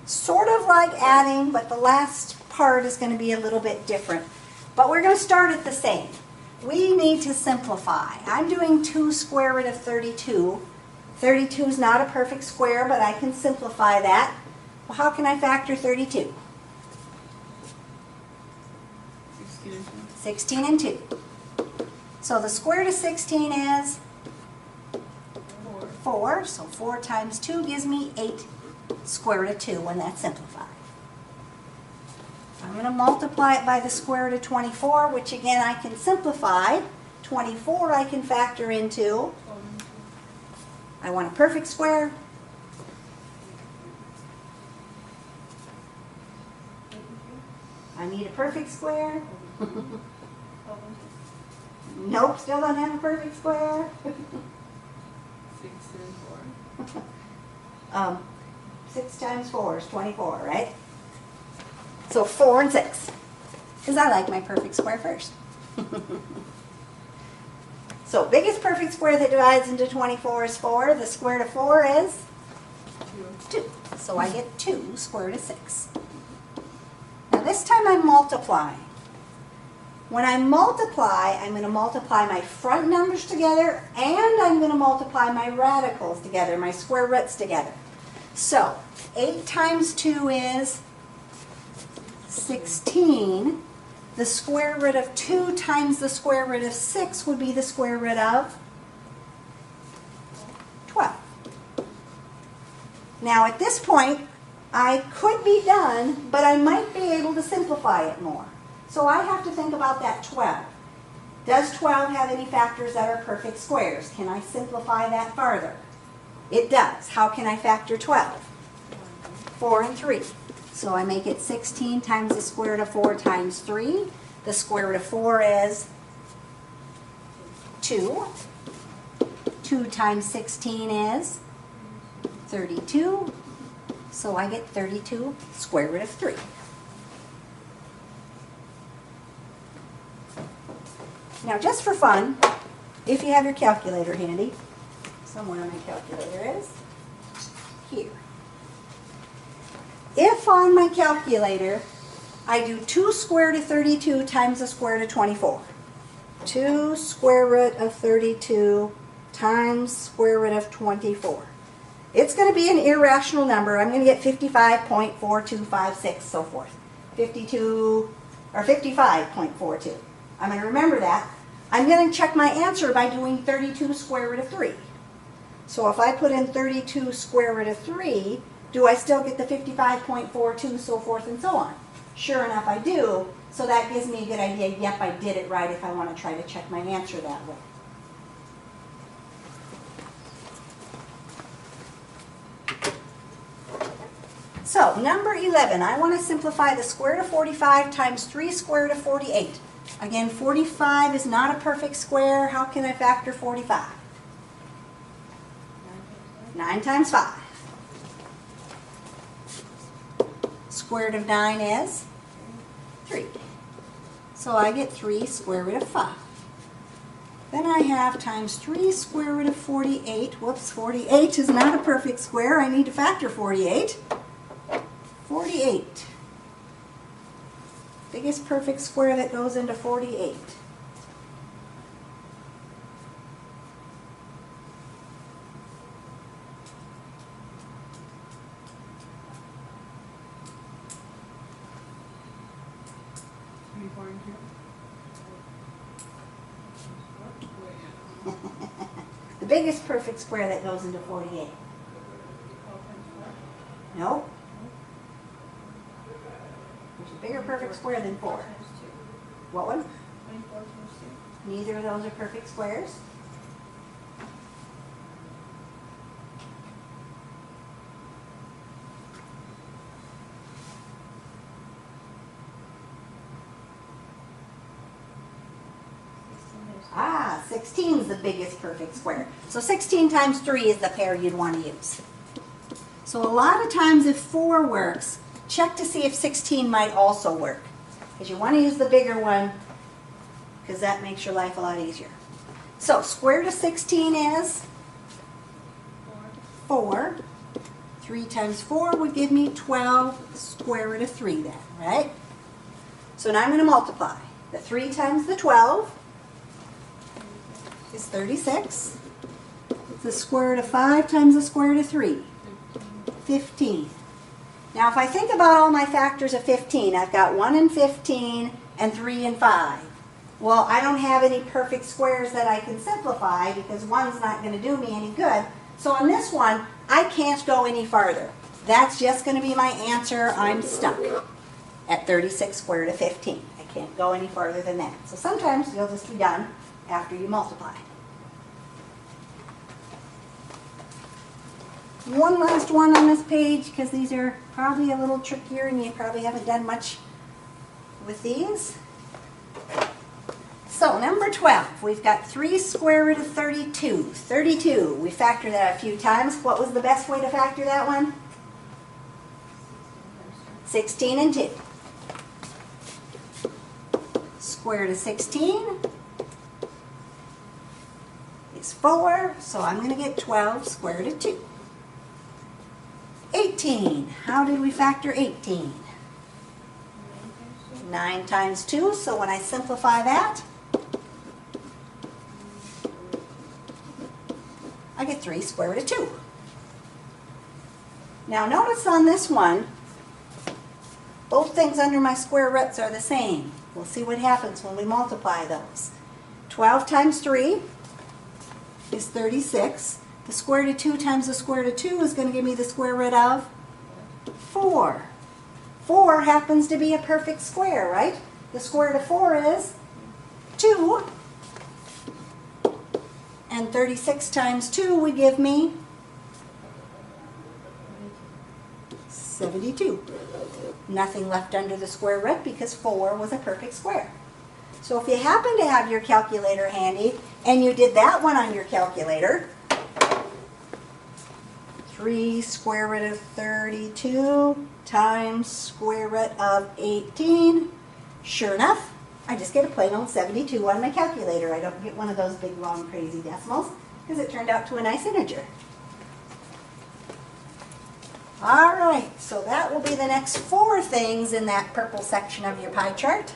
Sort of like adding, but the last part is going to be a little bit different. But we're going to start it the same. We need to simplify. I'm doing 2 square root of 32. 32 is not a perfect square, but I can simplify that. Well, how can I factor 32? 16 and 2. So the square root of 16 is 4. So 4 times 2 gives me 8 square root of 2 when that's simplified. I'm going to multiply it by the square root of 24, which again I can simplify. 24 I can factor into. I want a perfect square. I need a perfect square. Nope, still don't have a perfect square. 6 and 4. 6 times 4 is 24, right? So 4 and 6, because I like my perfect square first. So biggest perfect square that divides into 24 is 4. The square root of 4 is 2. So I get 2 square root of 6. Now this time I'm multiplying. When I multiply, I'm going to multiply my front numbers together and I'm going to multiply my radicals together, my square roots together. So 8 times 2 is 16. The square root of 2 times the square root of 6 would be the square root of 12. Now at this point, I could be done, but I might be able to simplify it more. So I have to think about that 12. Does 12 have any factors that are perfect squares? Can I simplify that farther? It does. How can I factor 12? 4 and 3. So I make it 16 times the square root of 4 times 3. The square root of 4 is 2. 2 times 16 is 32. So I get 32 square root of 3. Now just for fun, if you have your calculator handy, somewhere my calculator is, here. If on my calculator I do 2 square root of 32 times the square root of 24, 2 square root of 32 times square root of 24, it's going to be an irrational number. I'm going to get 55.4256, so forth. 52 or 55.42. I'm going to remember that. I'm going to check my answer by doing 32 square root of 3. So if I put in 32 square root of 3, do I still get the 55.42, so forth and so on? Sure enough, I do. So that gives me a good idea, yep, I did it right if I want to try to check my answer that way. So, number 11, I want to simplify the square root of 45 times 3 square root of 48. Again, 45 is not a perfect square. How can I factor 45? 9 times 5. Square root of 9 is 3. So I get 3 square root of 5. Then I have times 3 square root of 48. Whoops, 48 is not a perfect square. I need to factor 48. 48. Biggest perfect square that goes into 48. The biggest perfect square that goes into 48. Nope. There's a bigger perfect square than 4. What one? 24 times 2. Neither of those are perfect squares. Ah, 16 is the biggest perfect square. So 16 times 3 is the pair you'd want to use. So a lot of times if 4 works, check to see if 16 might also work. Because you want to use the bigger one, because that makes your life a lot easier. So square root of 16 is 4. 3 times 4 would give me 12 square root of 3 then, right? So now I'm going to multiply. The 3 times the 12 is 36. The square root of 5 times the square root of 3, 15. Now if I think about all my factors of 15, I've got 1 and 15 and 3 and 5. Well, I don't have any perfect squares that I can simplify because 1's not going to do me any good. So on this one, I can't go any farther. That's just going to be my answer. I'm stuck at 36 square root of 15. I can't go any farther than that. So sometimes you'll just be done after you multiply. One last one on this page because these are probably a little trickier and you probably haven't done much with these. So number 12, we've got 3 square root of 32. 32, we factored that a few times. What was the best way to factor that one? 16 and 2. Square root of 16 is 4, so I'm going to get 12 square root of 2. 18, how did we factor 18? 9 times 2, so when I simplify that, I get 3 square root of 2. Now notice on this one, both things under my square roots are the same. We'll see what happens when we multiply those. 12 times 3 is 36. The square root of 2 times the square root of 2 is going to give me the square root of 4. 4 happens to be a perfect square, right? The square root of 4 is 2. And 36 times 2 would give me 72. Nothing left under the square root because 4 was a perfect square. So if you happen to have your calculator handy and you did that one on your calculator, 3 square root of 32 times square root of 18. Sure enough, I just get a plain old 72 on my calculator. I don't get one of those big, long, crazy decimals because it turned out to a nice integer. All right, so that will be the next 4 things in that purple section of your pie chart.